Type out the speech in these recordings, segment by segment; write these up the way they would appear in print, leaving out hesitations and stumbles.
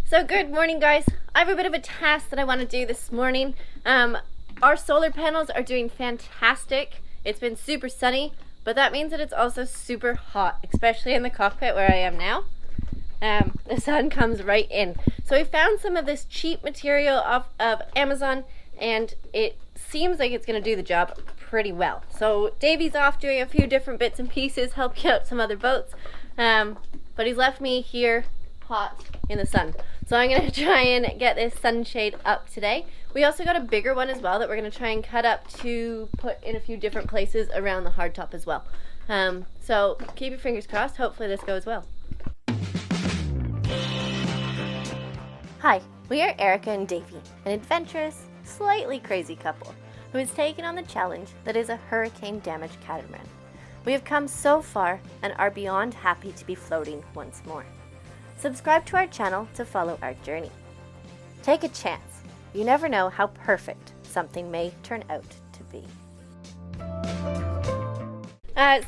So good morning, guys. I have a bit of a task that I want to do this morning. Our solar panels are doing fantastic. It's been super sunny, but that means that it's also super hot, especially in the cockpit where I am now. The sun comes right in. So we found some of this cheap material off of Amazon, and it seems like it's going to do the job pretty well. So Davy's off doing a few different bits and pieces, helping out some other boats, but he's left me here hot in the sun. So I'm going to try and get this sunshade up today. We also got a bigger one as well that we're going to try and cut up to put in a few different places around the hardtop as well. So keep your fingers crossed. Hopefully this goes well. Hi, we are Erica and Davy, an adventurous, slightly crazy couple who has taken on the challenge that is a hurricane-damaged catamaran. We have come so far and are beyond happy to be floating once more. Subscribe to our channel to follow our journey. Take a chance. You never know how perfect something may turn out to be.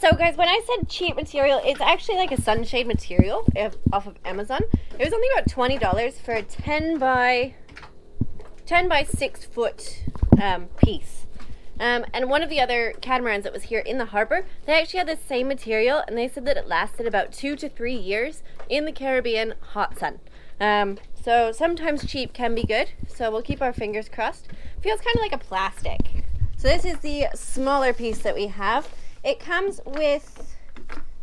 So guys, when I said cheap material, it's actually like a sunshade material off of Amazon. It was only about $20 for a 10 by 6 foot piece. And one of the other catamarans that was here in the harbor, they actually had the same material, and they said that it lasted about 2 to 3 years in the Caribbean hot sun. So sometimes cheap can be good, so we'll keep our fingers crossed. Feels kind of like a plastic. So this is the smaller piece that we have. It comes with,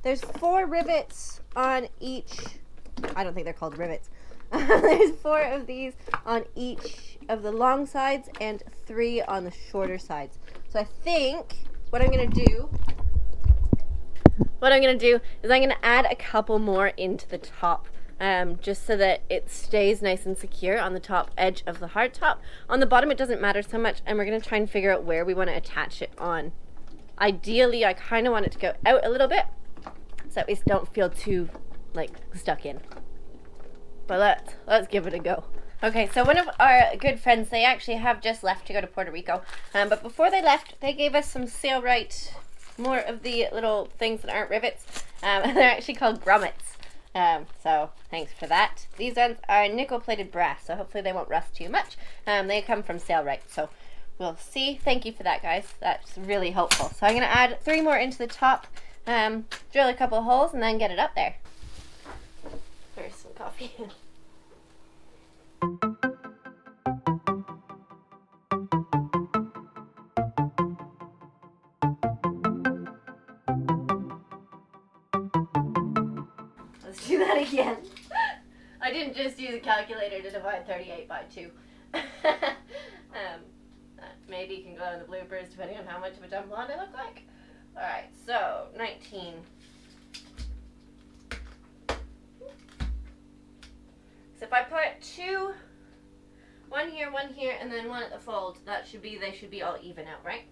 there's 4 rivets on each, I don't think they're called rivets. There's 4 of these on each of the long sides and 3 on the shorter sides. So I think what I'm gonna do is I'm gonna add a couple more into the top, just so that it stays nice and secure on the top edge of the hardtop. On the bottom it doesn't matter so much, and we're gonna try and figure out where we want to attach it on. Ideally, I kind of want it to go out a little bit so that we don't feel too like stuck in. But let's give it a go. Okay, so one of our good friends, they actually have just left to go to Puerto Rico. But before they left, they gave us some Sailrite, more of the little things that aren't rivets. And they're actually called grommets. So thanks for that. These ones are nickel-plated brass, so hopefully they won't rust too much. They come from Sailrite, so we'll see. Thank you for that, guys. That's really helpful. So I'm going to add 3 more into the top, drill a couple holes, and then get it up there. There's some coffee. Let's do that again. I didn't just use a calculator to divide 38 by 2. Maybe you can go in the bloopers depending on how much of a dumb blonde I look like. Alright, so 19. So if I put 2, one here, and then 1 at the fold, they should be all even out, right?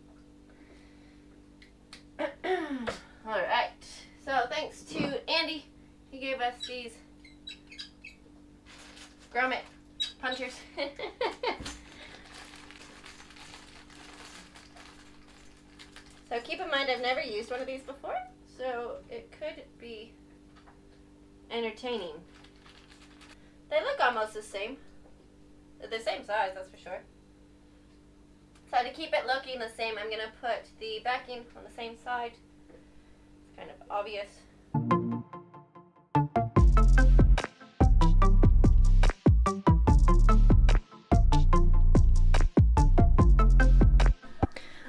Alright, so thanks to Andy, he gave us these grommet punchers. So keep in mind I've never used one of these before, so it could be entertaining. They look almost the same. They're the same size, that's for sure. So to keep it looking the same, I'm going to put the backing on the same side. It's kind of obvious.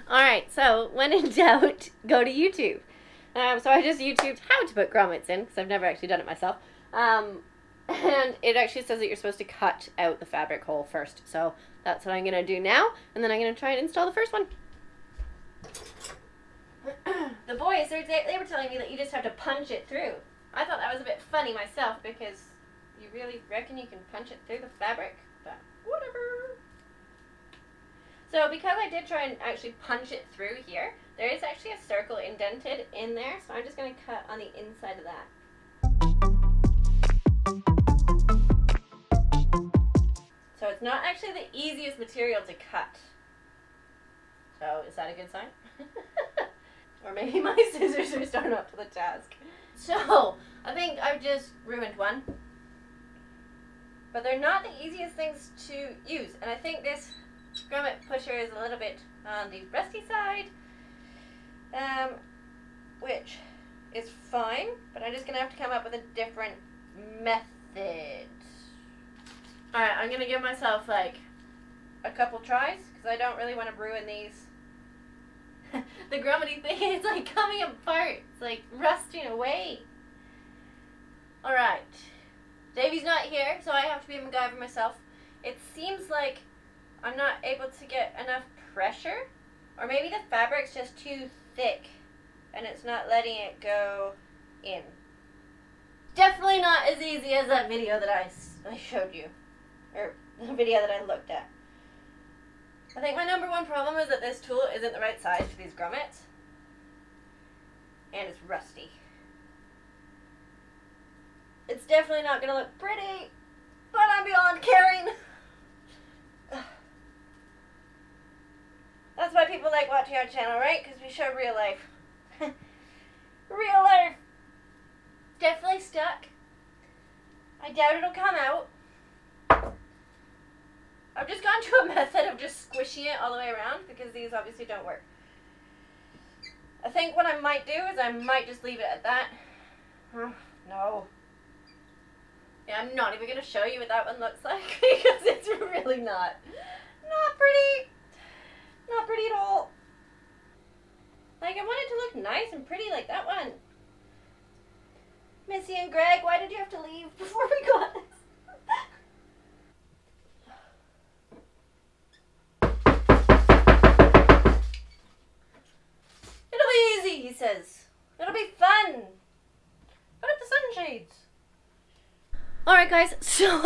Alright, so when in doubt, go to YouTube. So I just YouTubed how to put grommets in, because I've never actually done it myself. And it actually says that you're supposed to cut out the fabric hole first. So that's what I'm going to do now, and then I'm going to try and install the first one. The boys, they were telling me that you just have to punch it through. I thought that was a bit funny myself, because you really reckon you can punch it through the fabric? But whatever. So because I did try and actually punch it through here, there is actually a circle indented in there, so I'm just going to cut on the inside of that. So it's not actually the easiest material to cut. So is that a good sign? Or maybe my scissors are starting up to the task. So I think I've just ruined one. but they're not the easiest things to use. And I think this grommet pusher is a little bit on the rusty side, which is fine, but I'm just gonna have to come up with a different method. Alright, I'm gonna give myself like a couple tries because I don't really want to ruin these. The grummety thing is like coming apart. It's like rusting away. Alright. Davy's not here, so I have to be a MacGyver myself. It seems like I'm not able to get enough pressure. Or maybe the fabric's just too thick and it's not letting it go in. Definitely not as easy as that video that I showed you. Or the video that I looked at. I think my number one problem is that this tool isn't the right size for these grommets. And it's rusty. It's definitely not going to look pretty, but I'm beyond caring. That's why people like watching our channel, right? Because we show real life. Real life. Definitely stuck. I doubt it'll come out. I've just gone to a method of just squishing it all the way around because these obviously don't work. I think what I might do is I might just leave it at that. No. Yeah, I'm not even going to show you what that one looks like because it's really not pretty. Not pretty at all. Like, I want it to look nice and pretty like that one. Missy and Greg, why did you have to leave before we got this? It'll be easy, he says. It'll be fun. Put up the sunshades. Alright guys, so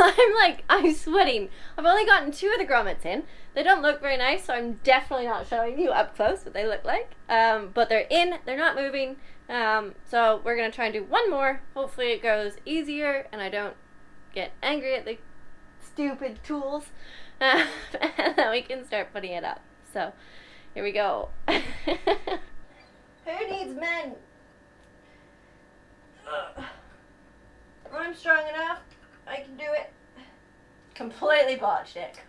I'm sweating. I've only gotten 2 of the grommets in. They don't look very nice, so I'm definitely not showing you up close what they look like. But they're in, they're not moving. So we're going to try and do one more. Hopefully it goes easier and I don't get angry at the stupid tools. And then we can start putting it up. So here we go. Who needs men? I'm strong enough. I can do it. Completely botched it.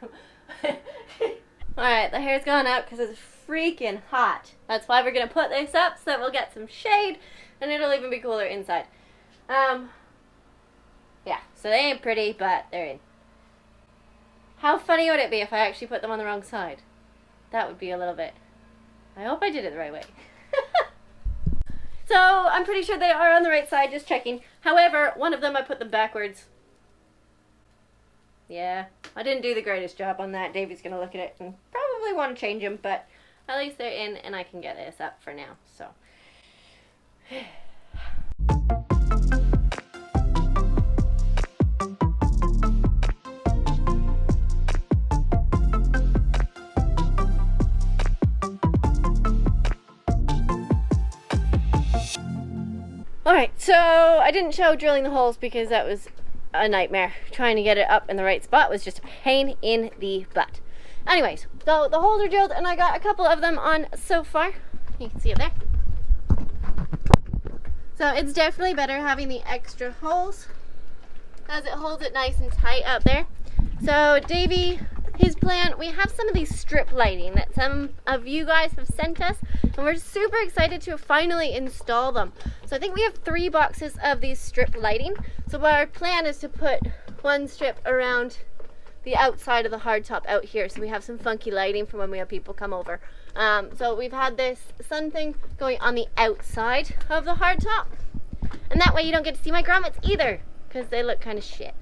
Alright, the hair's gone up because it's freaking hot. That's why we're going to put this up so that we'll get some shade and it'll even be cooler inside. Yeah, so they ain't pretty, but they're in. How funny would it be if I actually put them on the wrong side? That would be a little bit. I hope I did it the right way. So I'm pretty sure they are on the right side, just checking. However, one of them I put them backwards. Yeah, I didn't do the greatest job on that. Davy's going to look at it and probably want to change them, but at least they're in and I can get this up for now. So. Alright, so I didn't show drilling the holes because that was a nightmare. Trying to get it up in the right spot was just a pain in the butt. Anyways, so the holes are drilled and I got a couple of them on so far. You can see it there. So it's definitely better having the extra holes as it holds it nice and tight up there. So Davy, his plan, we have some of these strip lighting that some of you guys have sent us and we're super excited to finally install them. So I think we have 3 boxes of these strip lighting. So our plan is to put 1 strip around the outside of the hardtop out here so we have some funky lighting for when we have people come over. So we've had this sun thing going on the outside of the hardtop and that way you don't get to see my grommets either because they look kind of shit.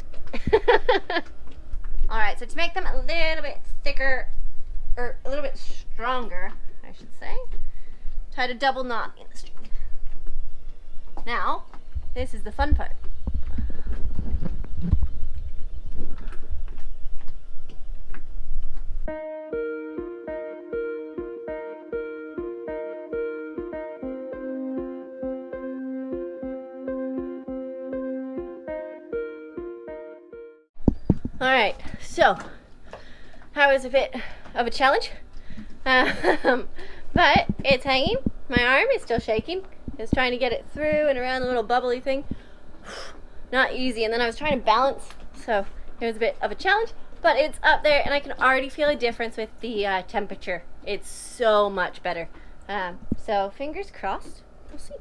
Alright, so to make them a little bit thicker, or a little bit stronger, I should say, tied a double knot in the string. Now, this is the fun part. Alright, so that was a bit of a challenge, but it's hanging. My arm is still shaking. Just trying to get it through and around the little bubbly thing. Not easy, and then I was trying to balance, so It was a bit of a challenge, but it's up there and I can already feel a difference with the temperature. It's so much better. So fingers crossed. We'll see.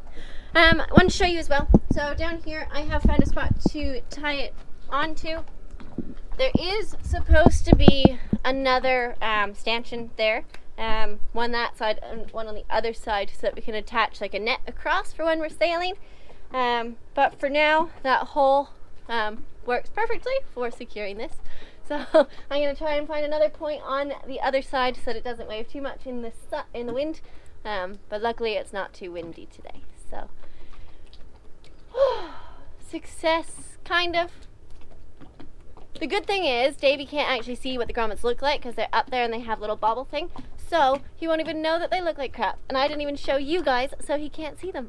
I want to show you as well. So down here I have found a spot to tie it onto. There is supposed to be another stanchion there. One that side and one on the other side, so that we can attach like a net across for when we're sailing. But for now, that hole works perfectly for securing this. So I'm going to try and find another point on the other side so that it doesn't wave too much in the wind. But luckily it's not too windy today. So success, kind of. The good thing is Davy can't actually see what the grommets look like because they're up there and they have a little bobble thing. So he won't even know that they look like crap. And I didn't even show you guys, so he can't see them.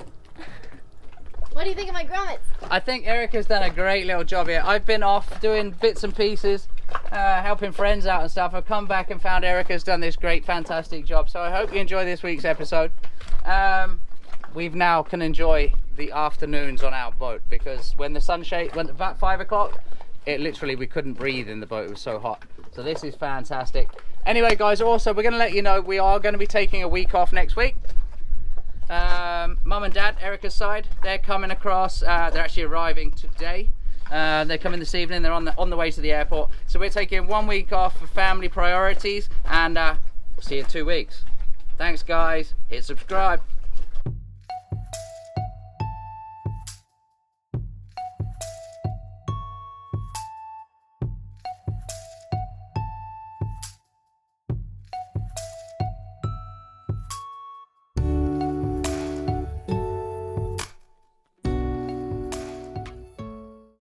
What do you think of my grommets? I think Erica's done a great little job here. I've been off doing bits and pieces, helping friends out and stuff. I've come back and found Erica's done this great, fantastic job. So I hope you enjoy this week's episode. We've now can enjoy the afternoons on our boat because when the sun went about 5 o'clock, it literally, we couldn't breathe in the boat. It was so hot. So this is fantastic. Anyway, guys, also we're going to let you know we are going to be taking a week off next week. Mum and Dad, Erica's side, they're coming across. They're actually arriving today. They're coming this evening. They're on the way to the airport. So we're taking 1 week off for family priorities, and we'll see you in 2 weeks. Thanks, guys. Hit subscribe.